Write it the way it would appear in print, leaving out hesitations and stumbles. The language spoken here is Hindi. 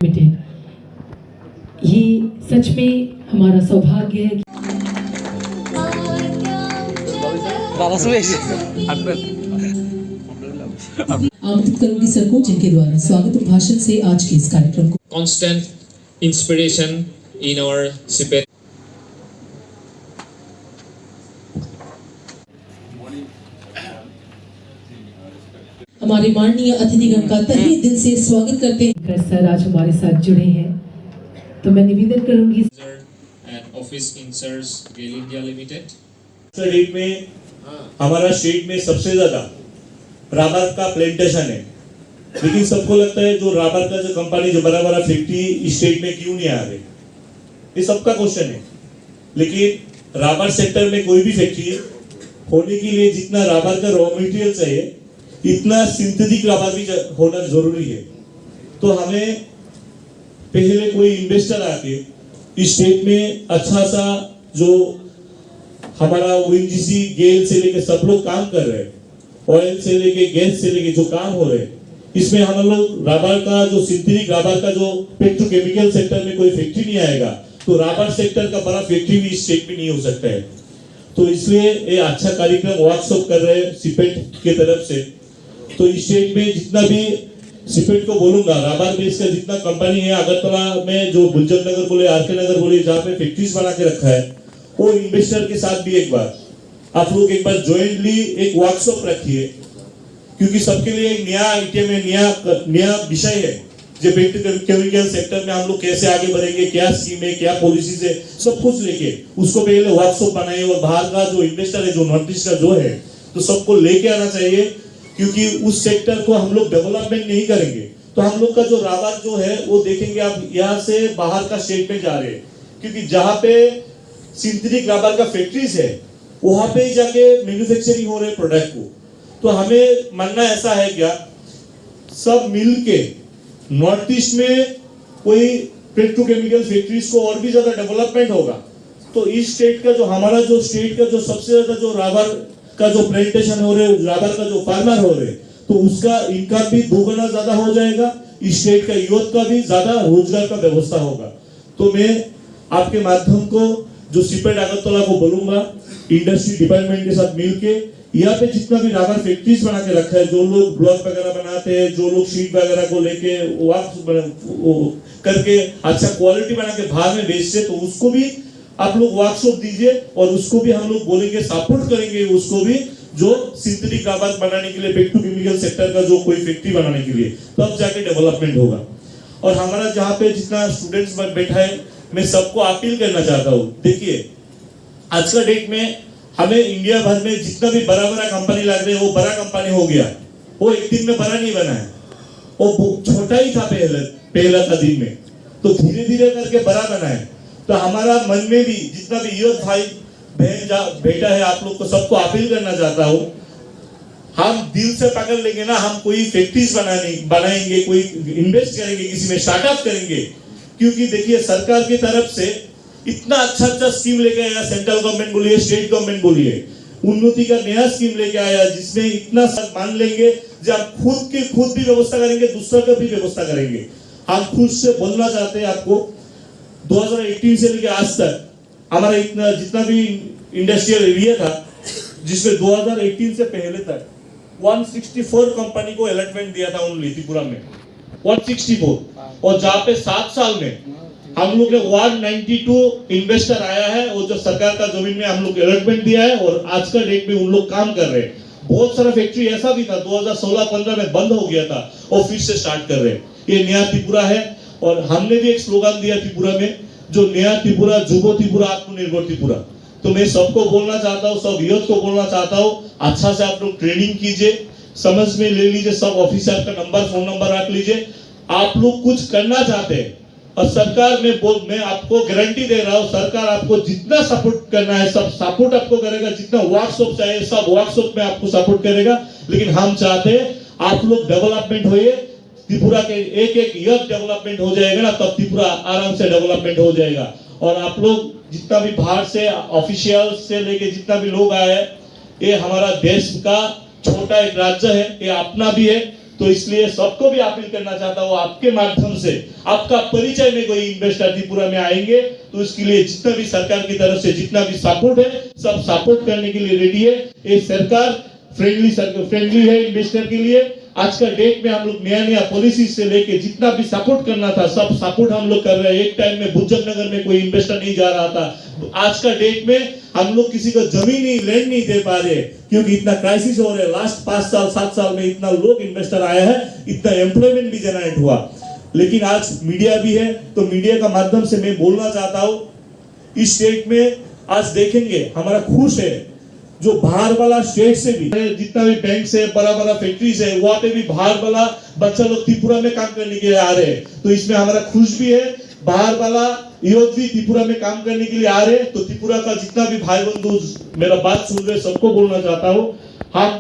ये सच में हमारा सौभाग्य है कि आमंत्रित करूंगी सर को, जिनके द्वारा स्वागत भाषण से आज के इस कार्यक्रम को constant inspiration in our CPET. हमारे माननीय अतिथिगण का तहे दिल से स्वागत करते हैं। सर आज हमारे साथ जुड़े हैं, तो मैं निवेदन करूंगी And office inserts GAIL India Limited. State में हमारा स्टेट में सबसे ज्यादा रबर का प्लांटेशन है, लेकिन सबको लगता है जो रबर का जो कंपनी जो बड़ा बड़ा फैक्ट्री स्टेट में क्यों नहीं आ रहे, ये सबका क्वेश्चन है। लेकिन रबर सेक्टर में कोई भी फैक्ट्री होने के लिए जितना रबर का रॉ मटेरियल चाहिए इतना सिंथेटिक रबर भी होना जरूरी है। तो हमें पहले कोई इन्वेस्टर आके इस स्टेट में अच्छा सा जो हमारा ओएनजीसी गेल से लेके सब लोग काम कर रहे हैं, ऑयल से लेके गैस से लेके जो काम हो रहे हैं, इसमें हम लोग रबर का जो सिंथेटिक रबर का जो पेट्रोकेमिकल सेक्टर में कोई फैक्ट्री नहीं आएगा तो रबर सेक्टर का बड़ा फैक्ट्री भी इस स्टेट में नहीं हो सकता है। तो इसलिए ये अच्छा कार्यक्रम वर्कशॉप कर रहे हैं सिपेट के तरफ से। तो इस स्टेट में जितना भी सिपेट को बोलूंगा रबर बेस का जितना कंपनी है अगरतला में जो गुलजर नगर बोले आरके नगर बोले जहाँ पे फैक्ट्रीज बना के रखा है, वो इन्वेस्टर के साथ भी एक बार आप लोग एक बार ज्वाइंटली एक वर्कशॉप रखिए, क्योंकि सबके लिए एक नया आइटम है, नया विषय है जो पेट्रोकेमिकल सेक्टर में हम लोग कैसे आगे बढ़ेंगे, क्या स्कीम है, क्या पॉलिसीज है, सब कुछ लेके उसको पहले वर्कशॉप बनाए और बाहर का जो इन्वेस्टर है जो नॉर्थ ईस्ट का जो है तो सबको लेके आना चाहिए, क्योंकि उस सेक्टर को हम लोग डेवलपमेंट नहीं करेंगे तो हम लोग का जो रबर जो है वो देखेंगे आप यहाँ से बाहर का स्टेट में जा रहे हैं, क्योंकि जहाँ पे सिंथेटिक रबर का फैक्ट्रीज है वहां पे ही जाके मैन्युफैक्चरिंग हो रहे प्रोडक्ट को। तो हमें मानना ऐसा है क्या सब मिल के नॉर्थ ईस्ट में कोई पेट्रोकेमिकल फैक्ट्रीज को और भी ज्यादा डेवलपमेंट होगा तो इस स्टेट का जो हमारा जो स्टेट का जो सबसे ज्यादा जो रबर का जो प्लांटेशन हो रहे, रबर का जो फार्मर हो रहे, तो उसका इनकम भी दोगुना ज्यादा हो जाएगा, इस स्टेट का यूथ का भी ज्यादा रोजगार का व्यवस्था होगा। तो मैं आपके माध्यम को जो सिपेट अगरतला को बोलूंगा इंडस्ट्री डिपार्टमेंट के साथ मिलके यहाँ पे जितना भी रबर फैक्ट्रीज बना के रखा है, जो लोग ब्लॉक वगैरह बनाते हैं, जो लोग शीट वगैरह को लेके करके अच्छा क्वालिटी बना के बाहर में बेचते, तो उसको भी आप लोग वर्कशॉप दीजिए और उसको भी हम लोग बोलेंगे सपोर्ट करेंगे उसको भी, जो सिंथेटिक रबर बनाने के लिए पेट्रोकेमिकल सेक्टर का जो कोई फैक्ट्री बनाने के लिए तब जाके डेवलपमेंट होगा। और हमारा जहाँ पे जितना स्टूडेंट्स बैठा है मैं सबको अपील करना चाहता हूँ, देखिए आज का डेट में हमें इंडिया भर में जितना भी बड़ा बड़ा कंपनी लग रहे हैं वो बड़ा कंपनी हो गया, वो एक दिन में बड़ा नहीं बना है, वो छोटा ही था पहला का दिन में, तो धीरे धीरे करके बड़ा बना है। तो हमारा मन में भी जितना भी यूथ भाई बहन बेटा है आप लोग को सबको अपील करना चाहता हूँ, हम दिल से पकड़ लेंगे ना, हम कोई फैक्ट्रीज बनाएंगे, कोई इन्वेस्ट करेंगे, किसी में स्टार्टअप करेंगे, क्योंकि देखिए सरकार की तरफ से इतना अच्छा स्कीम लेके आया, सेंट्रल गवर्नमेंट बोलिए स्टेट गवर्नमेंट बोलिए, उन्नति का नया स्कीम लेके आया जिसमें इतना सब मान लेंगे जब खुद भी व्यवस्था करेंगे दूसरा का भी व्यवस्था करेंगे। हम खुद से बोलना चाहते हैं आपको 2018 से लेके आज तक हमारा इतना जितना भी इंडस्ट्रियल एरिया था जिसमें 2018 से पहले तक 164 कंपनी को अलॉटमेंट दिया था ओनली त्रिपुरा में 164, और जहाँ पे 7 साल में हम लोग ने 192 इन्वेस्टर आया है और जो सरकार का जमीन में हम लोग अलॉटमेंट दिया है और आज का डेट में उन लोग काम कर रहे हैं। बहुत सारा फैक्ट्री ऐसा भी था 2016-15 में बंद हो गया था और फिर से स्टार्ट कर रहे हैं। ये नया त्रिपुरा है और हमने भी एक स्लोगन दिया त्रिपुरा में, जो नया त्रिपुरा, जुबो त्रिपुरा, आत्मनिर्भर त्रिपुरा। तो मैं सबको बोलना चाहता हूँ, सब यूथ को बोलना चाहता हूँ, अच्छा से आप लोग ट्रेनिंग कीजिए, समझ में ले लीजिए, सब ऑफिसर का नंबर फोन नंबर रख लीजिए। आप लोग कुछ करना चाहते हैं और सरकार में मैं आपको गारंटी दे रहा हूँ, सरकार आपको जितना सपोर्ट करना है सब सपोर्ट आपको करेगा, जितना वर्कशॉप चाहिए सब वर्कशॉप में आपको सपोर्ट करेगा। लेकिन हम चाहते हैं आप लोग डेवलपमेंट होइए, त्रिपुरा के एक यूथ डेवलपमेंट हो जाएगा ना, तब त्रिपुरा आराम से डेवलपमेंट हो जाएगा। और आप लोग जितना भी बाहर से ऑफिशियल से लेके जितना भी लोग आए, ये हमारा देश का छोटा एक राज्य है, ये अपना भी है, तो इसलिए सबको भी अपील करना चाहता हूँ, आपके माध्यम से आपका परिचय में कोई इन्वेस्टर त्रिपुरा में आएंगे तो इसके लिए जितना भी सरकार की तरफ से जितना भी सपोर्ट है सब सपोर्ट करने के लिए रेडी है। ये सरकार फ्रेंडली है इन्वेस्टर के लिए। आज का डेट में हम लोग नया पॉलिसी से लेके जितना भी सपोर्ट करना था सब सपोर्ट हम लोग कर रहे हैं। एक टाइम में भुजंग नगर में कोई इन्वेस्टर नहीं जा रहा था, आज का डेट में हम लोग किसी को जमीन नहीं लैंड नहीं दे पा रहे क्योंकि इतना क्राइसिस हो रहा है। लास्ट 5 साल 7 साल में इतना लोग इन्वेस्टर आया है, इतना एम्प्लॉयमेंट भी जनरेट हुआ। लेकिन आज मीडिया भी है तो मीडिया का माध्यम से मैं बोलना चाहता हूँ, इस स्टेट में आज देखेंगे हमारा खुश है जो बाहर वाला स्टेट से भी जितना भी बैंक से बड़ा फैक्ट्रीज है वहां पे भी बाहर वाला बच्चा लोग त्रिपुरा में काम करने के लिए आ रहे हैं। तो इसमें हमारा खुश भी है, बाहर वाला युवक भी त्रिपुरा में काम करने के लिए आ रहे हैं। तो त्रिपुरा का जितना भी भाई बंधु मेरा बात सुन रहे सबको बोलना चाहता हूँ, हम